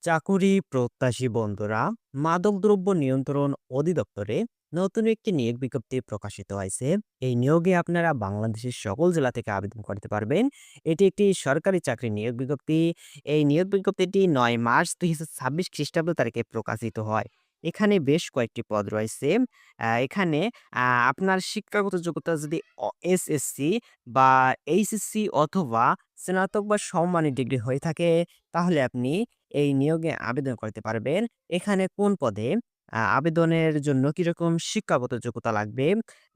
চাকুরি প্রত্যাশী বন্ধুরা, মাদকদ্রব্য নিয়ন্ত্রণ অধিদপ্তরে নতুন একটি নিয়োগ বিজ্ঞপ্তি প্রকাশিত হয়েছে। এই নিয়োগে আপনারা বাংলাদেশের সকল জেলা থেকে আবেদন করতে পারবেন। এটি একটি সরকারি চাকরি নিয়োগ বিজ্ঞপ্তি। এই নিয়োগ বিজ্ঞপ্তিটি ৯ মার্চ ২০২৬ খ্রিস্টাব্দ তারিখে প্রকাশিত হয়। এখানে বেশ কয়েকটি পদ রয়েছে। এখানে আপনার শিক্ষাগত যোগ্যতা যদি এসএসসি বা এইচএসসি অথবা স্নাতক বা সমমানের ডিগ্রি হয়ে থাকে, তাহলে আপনি এই নিয়োগে আবেদন করতে পারবেন। এখানে কোন পদে আবেদনের জন্য কিরকম শিক্ষাগত যোগ্যতা লাগবে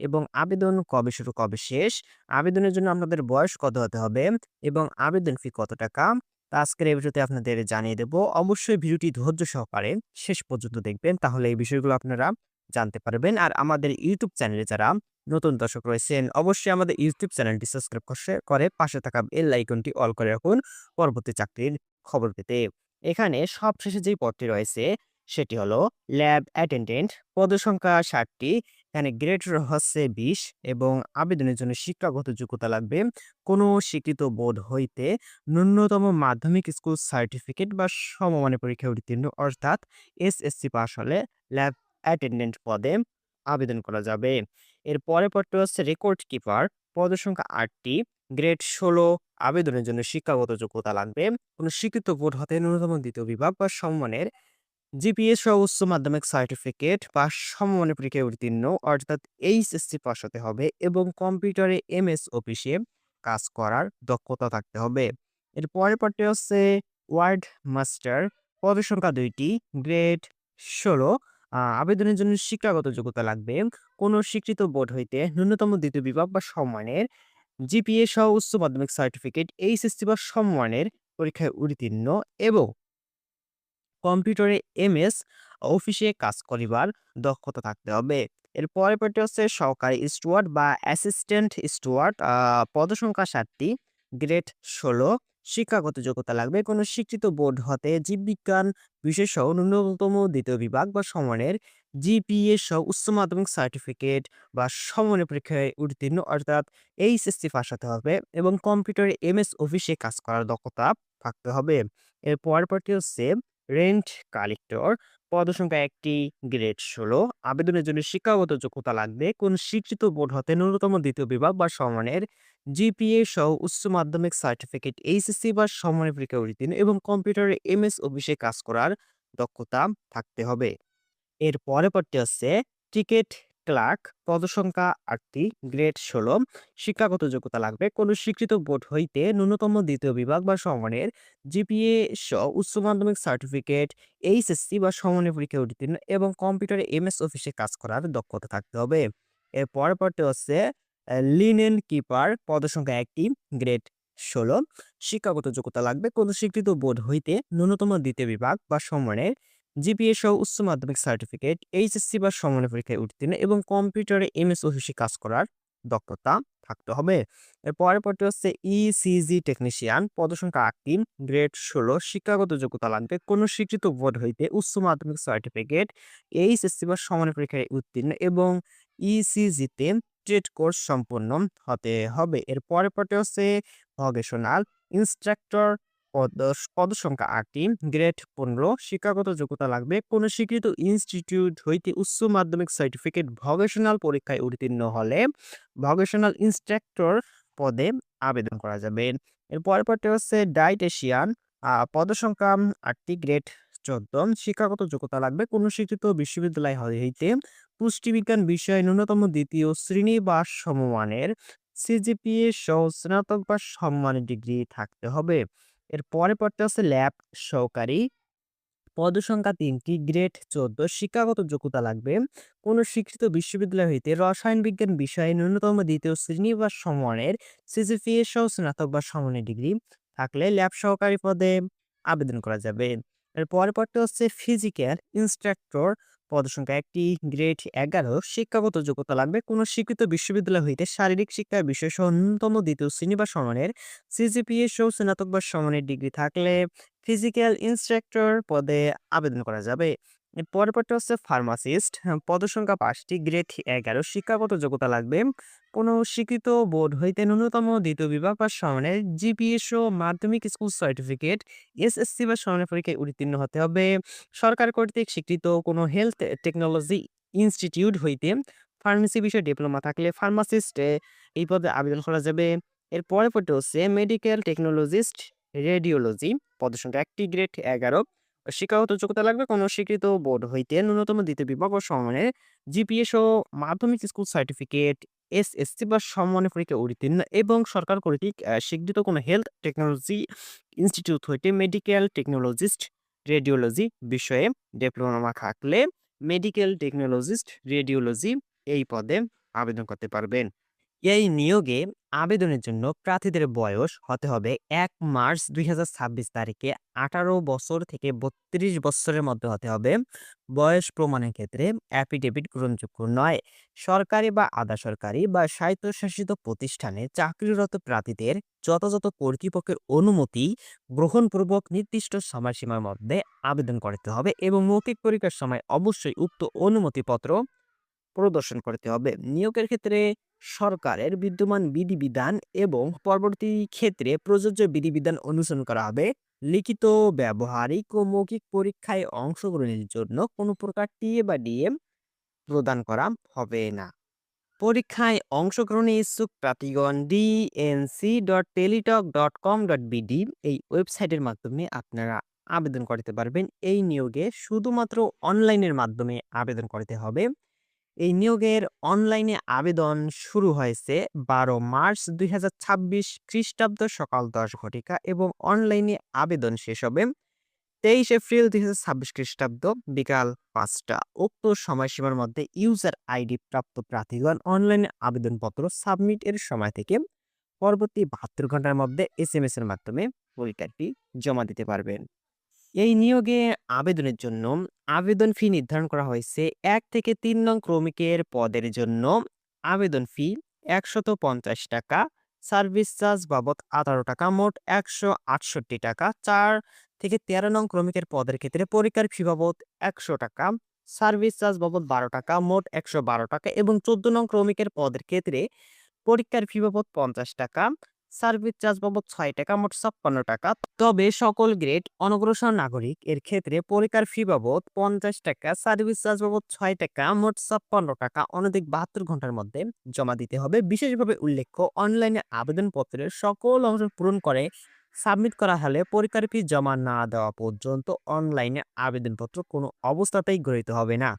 এবং আবেদন কবে শুরু কবে শেষ, আবেদনের জন্য আপনাদের বয়স কত হতে হবে এবং আবেদন ফি কত টাকা, তা আজকের এই ভিডিওতে আপনাদের জানিয়ে দেব। অবশ্যই ভিডিওটি ধৈর্য সহকারে শেষ পর্যন্ত দেখবেন, তাহলে এই বিষয়গুলো আপনারা জানতে পারবেন। আর আমাদের ইউটিউব চ্যানেলে যারা নতুন দর্শক রয়েছেন, অবশ্যই আমাদের ইউটিউব চ্যানেলটি সাবস্ক্রাইব করে পাশে থাকা বেল আইকনটি অল করে রাখুন পরবর্তী চাকরির খবর পেতে। এখানে সবশেষে যেই পদটি রয়েছে সেটি হলো ল্যাব অ্যাটেন্ডেন্ট। পদসংখ্যা ৬০টি। এখানে গ্রেড হচ্ছে ২০ এবং আবেদনের জন্য শিক্ষাগত যোগ্যতা লাগবে কোনো স্বীকৃত বোর্ড হইতে ন্যূনতম মাধ্যমিক স্কুল সার্টিফিকেট বা সমমানের পরীক্ষায় উত্তীর্ণ, অর্থাৎ এসএসসি পাস হলে ল্যাব অ্যাটেন্ডেন্ট পদে আবেদন করা যাবে। এর পরের পদটি হচ্ছে রেকর্ড কিপার। পদসংখ্যা ৮টি। গ্রেড ১৬। আবেদনের জন্য শিক্ষাগত যোগ্যতা লাগবে কোনো স্বীকৃত বোর্ড হতে ন্যূনতম দ্বিতীয় বিভাগ বা সমমানের জিপিএ সহ উচ্চ মাধ্যমিক সার্টিফিকেট বা সমমানের পরীক্ষায় উত্তীর্ণ, অর্থাৎ এইচএসসি পাস হতে হবে এবং কম্পিউটারে এমএস অফিসে কাজ করার দক্ষতা থাকতে হবে। এর পরের পরটি হচ্ছে ওয়ার্ড মাস্টার। পদের সংখ্যা ২টি। গ্রেড ১৬। আবেদনের জন্য শিক্ষাগত যোগ্যতা লাগবে কোনো স্বীকৃত বোর্ড হইতে ন্যূনতম দ্বিতীয় বিভাগ বা সমমানের জিপিএ সহ উচ্চ মাধ্যমিক সার্টিফিকেট এইচএসসি বা সমমানের পরীক্ষায় উত্তীর্ণ এবং কম্পিউটারে এমএস অফিসে কাজ করিবার দক্ষতা থাকতে হবে। এর পরের পরটি হচ্ছে সহকারী স্টুয়ার্ড বা অ্যাসিস্ট্যান্ট স্টুয়ার্ড। পদসংখ্যা ৭টি। গ্রেড ১৬। শিক্ষাগত যোগ্যতা লাগবে কোনো স্বীকৃত বোর্ড হতে জীববিজ্ঞান বিষয়সহ ন্যূনতম দ্বিতীয় বিভাগ বা সমানের জিপিএ সহ উচ্চ মাধ্যমিক সার্টিফিকেট বা সমমানের পরীক্ষায় উত্তীর্ণ, অর্থাৎ এইচএসসি পাস হতে হবে এবং কম্পিউটারে এমএস অফিসে কাজ করার দক্ষতা থাকতে হবে। এর পরের পরটি হচ্ছে রেন্ট কালেক্টর। পদসংখ্যা ১টি। গ্রেড ১৬। আবেদনের জন্য শিক্ষাগত যোগ্যতা লাগবে কোন স্বীকৃত বোর্ড হতে ন্যূনতম দ্বিতীয় বিভাগ বা সমমানের জিপিএ সহ উচ্চ মাধ্যমিক সার্টিফিকেট এইচএসসি বা সমমানের পরীক্ষায় উত্তীর্ণ এবং কম্পিউটারে এমএস অফিসে কাজ করার দক্ষতা থাকতে হবে। এর পরের পরটি হচ্ছে টিকেট ক্লার্ক। পদসংখ্যা ৮টি। গ্রেড ১৬। শিক্ষাগত যোগ্যতা লাগবে কোনো স্বীকৃত বোর্ড হইতে ন্যূনতম দ্বিতীয় বিভাগ বা সমমানের জিপিএ সহ উচ্চ মাধ্যমিক সার্টিফিকেট এইচএসসি বা সমমানের পরীক্ষায় উত্তীর্ণ এবং কম্পিউটারে এমএস অফিসে কাজ করার দক্ষতা থাকতে হবে। এর পরের পরটি হচ্ছে লিনেন কিপার। পদসংখ্যা ১টি। গ্রেড ১৬। শিক্ষাগত যোগ্যতা লাগবে কোনো স্বীকৃত বোর্ড হইতে ন্যূনতম দ্বিতীয় বিভাগ বা সমমানের জিপিএ সহ উচ্চ মাধ্যমিক সার্টিফিকেট এইচএসসি বা সমমানের পরীক্ষায় উত্তীর্ণ এবং কম্পিউটারে এমএস অফিসে কাজ করার দক্ষতা থাকতে হবে। এর পরের পরটি হচ্ছে ইসিজি টেকনিশিয়ান। পদসংখ্যা ৮টি। গ্রেড ১৬। শিক্ষাগত যোগ্যতা লাগবে কোনো স্বীকৃত বোর্ড হইতে উচ্চ মাধ্যমিক সার্টিফিকেট এইচএসসি বা সমমানের পরীক্ষায় উত্তীর্ণ এবং ইসিজিতে ট্রেড কোর্স সম্পন্ন হতে হবে। এর পরের পরটি হচ্ছে ভকেশনাল ইনস্ট্রাক্টর। পদসংখ্যা ৮টি। গ্রেড ১৫। শিক্ষাগত যোগ্যতা লাগবে কোনো স্বীকৃত ইনস্টিটিউট হইতে উচ্চ মাধ্যমিক সার্টিফিকেট ভকেশনাল পরীক্ষায় উত্তীর্ণ হলে ভকেশনাল ইনস্ট্রাক্টর পদে আবেদন করা যাবে। এর পরের পরটি হচ্ছে ডায়েটেশিয়ান। পদসংখ্যা ৮টি। গ্রেড ১৪। শিক্ষাগত যোগ্যতা লাগবে কোনো স্বীকৃত বিশ্ববিদ্যালয় হইতে পুষ্টিবিজ্ঞান বিষয়ে ন্যূনতম দ্বিতীয় শ্রেণী বা সমমানের সিজিপিএ সহ স্নাতক বা সমমানের ডিগ্রি থাকতে হবে। এর পরের পরটা হচ্ছে ল্যাব সহকারী। পদসংখ্যা ৩টি। গ্রেড ১৪। শিক্ষাগত যোগ্যতা লাগবে কোন স্বীকৃত বিশ্ববিদ্যালয় হইতে রসায়ন বিজ্ঞান বিষয়ে ন্যূনতম দ্বিতীয় শ্রেণী বা সমমানের সিজিপিএ সহ স্নাতক বা সমমানের ডিগ্রি থাকলে ল্যাব সহকারী পদে আবেদন করা যাবে। এর পরের পরটা হচ্ছে ফিজিক্যাল ইনস্ট্রাক্টর। পদসংখ্যা ১টি। গ্রেড ১১। শিক্ষাগত যোগ্যতা লাগবে কোন স্বীকৃত বিশ্ববিদ্যালয় হইতে শারীরিক শিক্ষা বিষয় সহ ন্যূনতম দ্বিতীয় শ্রেণী বা সমানের সিজিপিএ সহ স্নাতক বা সমমানের ডিগ্রি থাকলে ফিজিক্যাল ইনস্ট্রাক্টর পদে আবেদন করা যাবে। এর পরপরটা হচ্ছে ফার্মাসিস্ট। পদসংখ্যা ৫ টি, গ্রেড ১১। শিক্ষাগত যোগ্যতা লাগবে কোনো স্বীকৃত বোর্ড হইতে ন্যূনতম ২য় বিভাগ বা সমানের জিপিএসও মাধ্যমিক স্কুল সার্টিফিকেট, এসএসসি বা সমানের পরীক্ষায় উত্তীর্ণ হতে হবে। সরকার কর্তৃক স্বীকৃত কোনো হেলথ টেকনোলজি ইনস্টিটিউট হইতে ফার্মেসি বিষয়ে ডিপ্লোমা থাকলে ফার্মাসিস্ট এই পদে আবেদন করা যাবে। এর পরপরটা হচ্ছে মেডিকেল টেকনোলজিস্ট, রেডিওলজি। পদসংখ্যা ১ টি, গ্রেড ১১। শিক্ষাগত যোগ্যতা লাগবে কোনো স্বীকৃত বোর্ড হইতে ন্যূনতম ২য় বিভাগ ও সমমানের জিপিএসও মাধ্যমিক স্কুল সার্টিফিকেট, এসএসসি বা সমমানের পরীক্ষায় উত্তীর্ণ এবং সরকার কর্তৃক স্বীকৃত কোনো হেলথ টেকনোলজি ইনস্টিটিউট হইতে মেডিকেল টেকনোলজিস্ট, রেডিওলজি বিষয়ে ডিপ্লোমা থাকলে মেডিকেল টেকনোলজিস্ট, রেডিওলজি এই পদে আবেদন করতে পারবেন। এই নিয়োগে আবেদনের জন্য প্রার্থীদের বয়স হতে হবে ১ মার্চ ২০২৬ তারিখে ১৮ বছর থেকে ৩২ বছরের মধ্যে হতে হবে। বয়স প্রমাণের ক্ষেত্রে অ্যাফিডেভিট গ্রহণযোগ্য নয়। সরকারি বা আধা সরকারি বা স্বায়ত্তশাসিত প্রতিষ্ঠানে চাকরিরত প্রার্থীদের যথাযথ কর্তৃপক্ষের অনুমতি গ্রহণপূর্বক নির্দিষ্ট সময়সীমার মধ্যে আবেদন করতে হবে এবং মৌখিক পরীক্ষার সময় অবশ্যই উক্ত অনুমতিপত্র প্রদর্শন করতে হবে। নিয়োগের ক্ষেত্রে সরকারের বিদ্যমান বিধিবিধান এবং পরবর্তী ক্ষেত্রে প্রযোজ্য বিধিবিধান অনুসরণ করা হবে। লিখিত, ব্যবহারিক ও মৌখিক পরীক্ষায় অংশগ্রহণের জন্য কোনো প্রকার টিএ বা ডিএম প্রদান করা হবে না। পরীক্ষায় অংশগ্রহণে ইচ্ছুক প্রার্থীগণ dnc.teletalk.com.bd এই ওয়েবসাইটের মাধ্যমে আপনারা আবেদন করতে পারবেন। এই নিয়োগে শুধুমাত্র অনলাইনের মাধ্যমে আবেদন করতে হবে। এই নিয়োগের অনলাইনে আবেদন শুরু হয়েছে ১২ মার্চ ২০২৬ খ্রিস্টাব্দ সকাল ১০ ঘটিকা এবং অনলাইনে আবেদন শেষ হবে ২৩ এপ্রিল ২০২৬ খ্রিস্টাব্দ বিকাল ৫টা। উক্ত সময়সীমার মধ্যে ইউজার আইডি প্রাপ্ত প্রার্থীগণ অনলাইনে আবেদনপত্র সাবমিট এর সময় থেকে পরবর্তী ৭২ ঘন্টার মধ্যে এসএমএস এর মাধ্যমে পরীক্ষাটি জমা দিতে পারবেন। এই নিয়োগে আবেদনের জন্য আবেদন ফি নির্ধারণ করা হয়েছে ১ থেকে ৩ নং ক্রমিকের পদের জন্য আবেদন ফি ৳১৫০ সার্ভিস চার্জ বাবদ ৳১৮ মোট ৳১৬৮ ৪ থেকে ১৩ নং ক্রমিকের পদের ক্ষেত্রে পরীক্ষার ফি বাবদ ৳১০০ সার্ভিস চার্জ বাবদ ৳১২ মোট ৳১১২ এবং ১৪ নং ক্রমিকের পদের ক্ষেত্রে পরীক্ষার ফি বাবদ ৳৫০ সার্ভিস চার্জ বাবদ ৳৬ মোট ৳৫৬। তবে সকল গ্রেড অনগ্রসর নাগরিক এর ক্ষেত্রে পরীক্ষার ফি বাবদ ৳৫০ সার্ভিস চার্জ বাবদ ৳৬ মোট ৳৫৬ অনধিক ৭২ ঘন্টার মধ্যে জমা দিতে হবে। বিশেষভাবে উল্লেখ্য অনলাইনে আবেদনপত্রের সকল অংশ পূরণ করে সাবমিট করা হলে পরীক্ষার ফি জমা না দেওয়া পর্যন্ত অনলাইনে আবেদনপত্র কোনো অবস্থাতেই গৃহীত হবে না।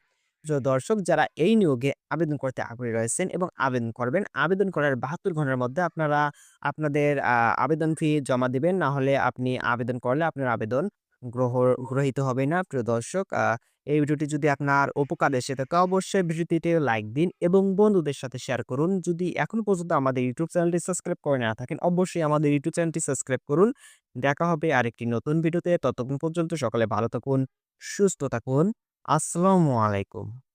প্রিয় দর্শক, যারা এই নিয়োগে আবেদন করতে আগ্রহী রয়েছেন এবং আবেদন করবেন, আবেদন করার ৭২ ঘন্টার মধ্যে আপনারা আপনাদের আবেদন ফি জমা দিবেন। না হলে আপনি আবেদন করলে আপনার আবেদন গ্রহীত হবে না। প্রিয় দর্শক, এই ভিডিওটি যদি আপনার উপকার এসে থাকে অবশ্যই ভিডিওটিতে লাইক দিন এবং বন্ধুদের সাথে শেয়ার করুন। যদি এখন পর্যন্ত আমাদের ইউটিউব চ্যানেলটি সাবস্ক্রাইব করে না থাকেন অবশ্যই আমাদের ইউটিউব চ্যানেলটি সাবস্ক্রাইব করুন। দেখা হবে আরেকটি নতুন ভিডিওতে। ততক্ষণ পর্যন্ত সকলে ভালো থাকুন, সুস্থ থাকুন। আসসালামু আলাইকুম।